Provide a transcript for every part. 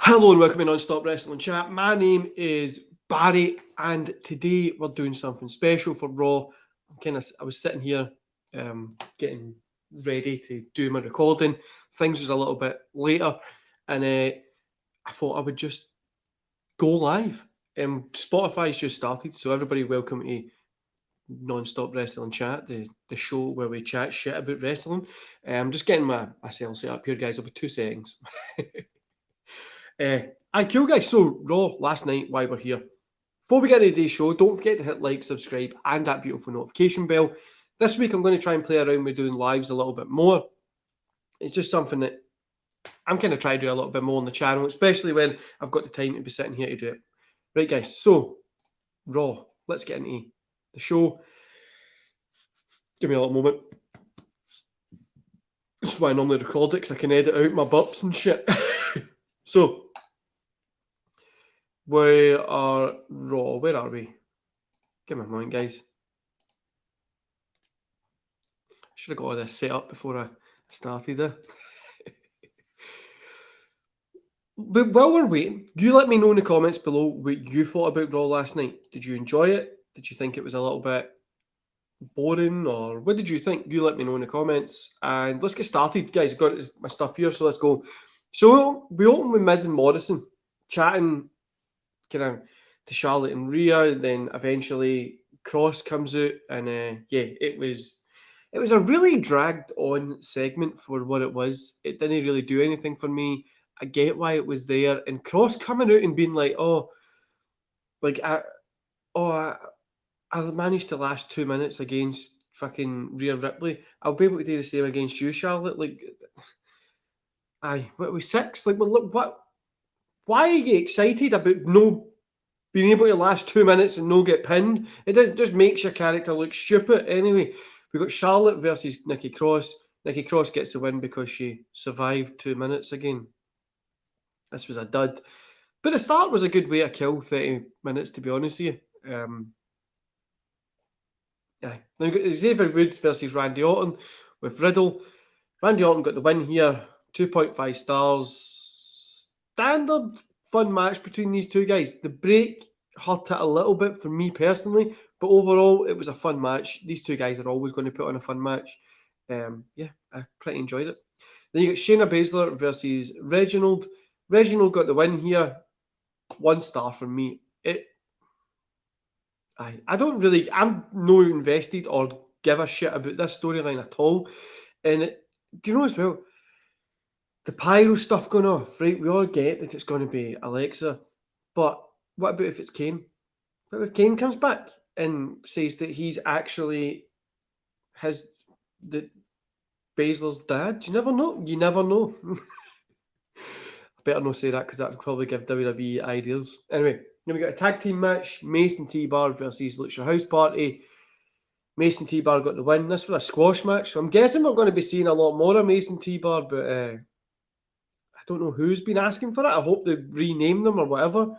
Hello and welcome to Non-Stop Wrestling Chat. My name is Barry, and today we're doing something special for Raw. I was sitting here, getting ready to do my recording. Things was a little bit later, and I thought I would just go live. Spotify's just started, so everybody welcome to Non-Stop Wrestling Chat, the show where we chat shit about wrestling. I'm just getting myself set up here, guys. I'll be 2 seconds. Cool, guys. So, Raw last night, while we're here. Before we get into today's show, don't forget to hit like, subscribe, and that beautiful notification bell. This week, I'm going to try and play around with doing lives a little bit more. It's just something that I'm kind of trying to do a little bit more on the channel, especially when I've got the time to be sitting here to do it. Right, guys. So, Raw. Let's get into the show. Give me a little moment. This is why I normally record it, because I can edit out my burps and shit. So, we are Raw. Where are we? Give me a moment, guys. I should have got all this set up before I started there. But while we're waiting, you let me know in the comments below what you thought about Raw last night. Did you enjoy it? Did you think it was a little bit boring? Or what did you think? You let me know in the comments. And let's get started, guys. I've got my stuff here, so let's go. So we open with Miz and Morrison chatting kind of to Charlotte and Rhea. Then eventually Cross comes out, and it was a really dragged on segment for what it was. It didn't really do anything for me. I get why it was there, and Cross coming out and being like, I managed to last 2 minutes against fucking Rhea Ripley. I'll be able to do the same against you, Charlotte. Like, what was 6? Like, well, look, what? Why are you excited about no being able to last 2 minutes and no get pinned? It just makes your character look stupid. Anyway, we got Charlotte versus Nikki Cross. Nikki Cross gets the win because she survived 2 minutes again. This was a dud. But the start was a good way to kill 30 minutes, to be honest with you. Now we got Xavier Woods versus Randy Orton with Riddle. Randy Orton got the win here. 2.5 stars. Standard fun match between these two guys. The break hurt it a little bit for me personally, but overall it was a fun match. These two guys are always going to put on a fun match. I pretty enjoyed it. Then you got Shayna Baszler versus Reginald. Reginald got the win here. 1 star from me. I'm no invested or give a shit about this storyline at all. And do you know as well, the pyro stuff going off, right? We all get that it's going to be Alexa, but what about if it's Kane? What if Kane comes back and says that he's actually the Baszler's dad? You never know. You never know. I better not say that, because that would probably give WWE ideas. Anyway, then we got a tag team match: Mason T-Bar versus Lucha House Party. Mason T-Bar got the win. This was a squash match, so I'm guessing we're going to be seeing a lot more of Mason T-Bar, but I don't know who's been asking for it. I hope they rename them or whatever.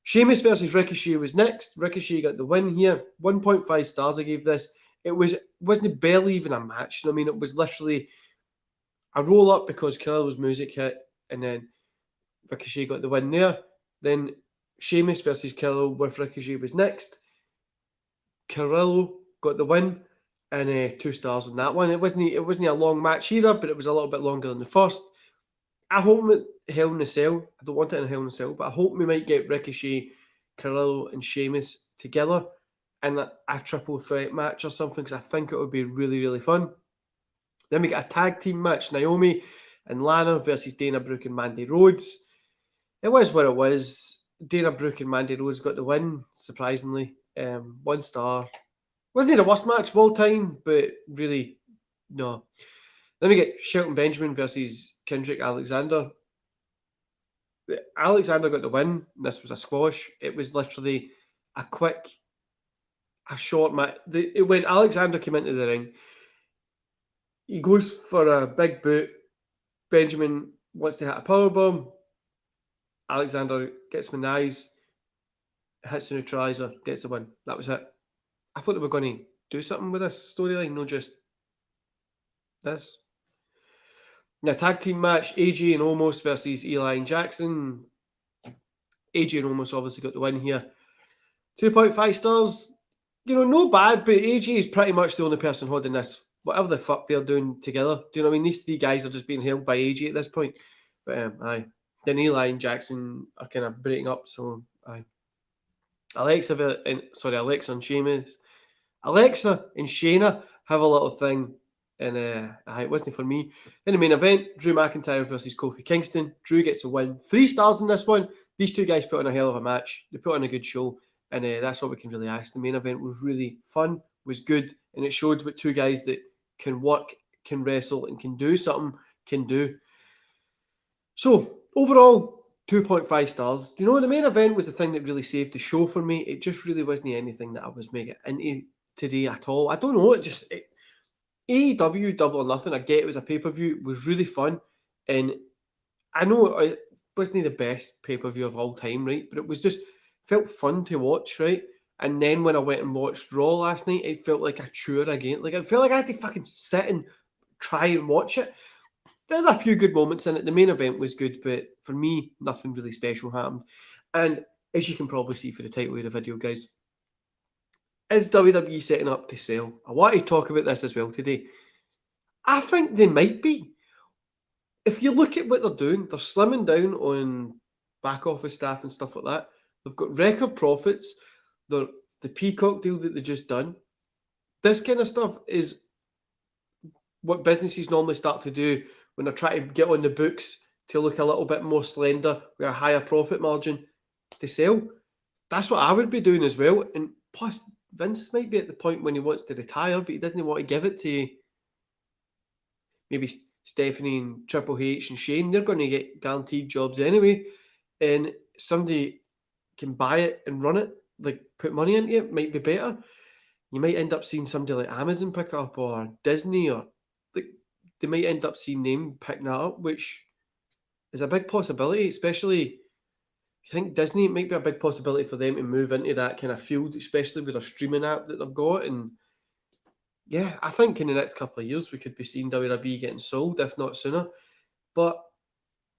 Sheamus versus Ricochet was next. Ricochet got the win here. 1.5 stars I gave this. Wasn't barely even a match. I mean, it was literally a roll up because Carrillo's music hit, and then Ricochet got the win there. Then Sheamus versus Carrillo with Ricochet was next. Carrillo got the win, and 2 stars on that one. It wasn't a long match either, but it was a little bit longer than the first. I hope at Hell in a Cell, I don't want it in Hell in a Cell, but I hope we might get Ricochet, Carrillo, and Sheamus together in a triple threat match or something, because I think it would be really, really fun. Then we got a tag team match: Naomi and Lana versus Dana Brooke and Mandy Rhodes. It was what it was. Dana Brooke and Mandy Rhodes got the win, surprisingly. 1 star. Wasn't it the worst match of all time, but really, no. Then we get Shelton Benjamin versus Kendrick Alexander. Alexander got the win. This was a squash. It was literally a short match. When Alexander came into the ring, he goes for a big boot. Benjamin wants to hit a powerbomb. Alexander gets him in the eyes, hits the neutralizer, gets the win. That was it. I thought they were going to do something with this storyline, not just this. Now, tag team match, AJ and Omos versus Eli and Jackson. AJ and Omos obviously got the win here. 2.5 stars. You know, no bad, but AJ is pretty much the only person holding this. Whatever the fuck they're doing together. Do you know what I mean? These three guys are just being held by AJ at this point. But aye. Then Eli and Jackson are kind of breaking up, so aye. Alexa and Sheamus. Alexa and Shayna have a little thing, and it wasn't for me. In the main event, Drew McIntyre versus Kofi Kingston. Drew gets a win. 3 stars in this one. These two guys put on a hell of a match. They put on a good show, and that's what we can really ask. The main event was really fun, was good, and it showed what two guys that can work, can wrestle, and can do something can do. So, overall, 2.5 stars. Do you know, the main event was the thing that really saved the show for me. It just really wasn't anything that I was making into today at all. I don't know. AEW Double or Nothing, I get it was a pay-per-view, was really fun. And I know it wasn't the best pay-per-view of all time, right? But it was just, felt fun to watch, right? And then when I went and watched Raw last night, it felt like a chore again. Like, I felt like I had to fucking sit and try and watch it. There's a few good moments in it. The main event was good, but for me, nothing really special happened. And as you can probably see for the title of the video, guys, is WWE setting up to sell? I want to talk about this as well today. I think they might be. If you look at what they're doing, they're slimming down on back office staff and stuff like that. They've got record profits. The Peacock deal that they just done. This kind of stuff is what businesses normally start to do when they're trying to get on the books to look a little bit more slender with a higher profit margin to sell. That's what I would be doing as well. And plus, Vince might be at the point when he wants to retire, but he doesn't want to give it to maybe Stephanie and Triple H and Shane. They're going to get guaranteed jobs anyway. And somebody can buy it and run it, like put money into it, might be better. You might end up seeing somebody like Amazon pick up or Disney, or like they might end up seeing them picking that up, which is a big possibility, especially I think Disney, it might be a big possibility for them to move into that kind of field, especially with a streaming app that they've got. And yeah, I think in the next couple of years we could be seeing WWE getting sold, if not sooner. But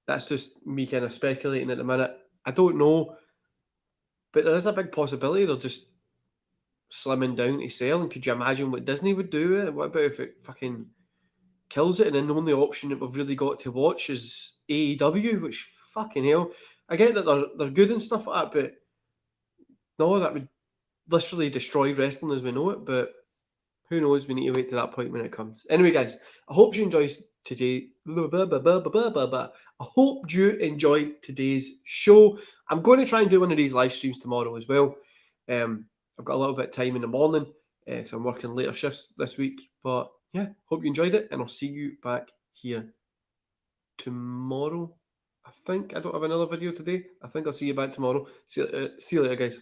that's just me kind of speculating at the minute. I don't know, but there is a big possibility they're just slimming down to sell. And could you imagine what Disney would do with it? What about if it fucking kills it and then the only option that we've really got to watch is AEW, which fucking hell. I get that they're good and stuff like that, but no, that would literally destroy wrestling as we know it. But who knows? We need to wait to that point when it comes. Anyway, guys, I hope you enjoyed today. I hope you enjoyed today's show. I'm going to try and do one of these live streams tomorrow as well. I've got a little bit of time in the morning because I'm working later shifts this week. But yeah, hope you enjoyed it, and I'll see you back here tomorrow. I think I don't have another video today. I think I'll see you back tomorrow. See you later, guys.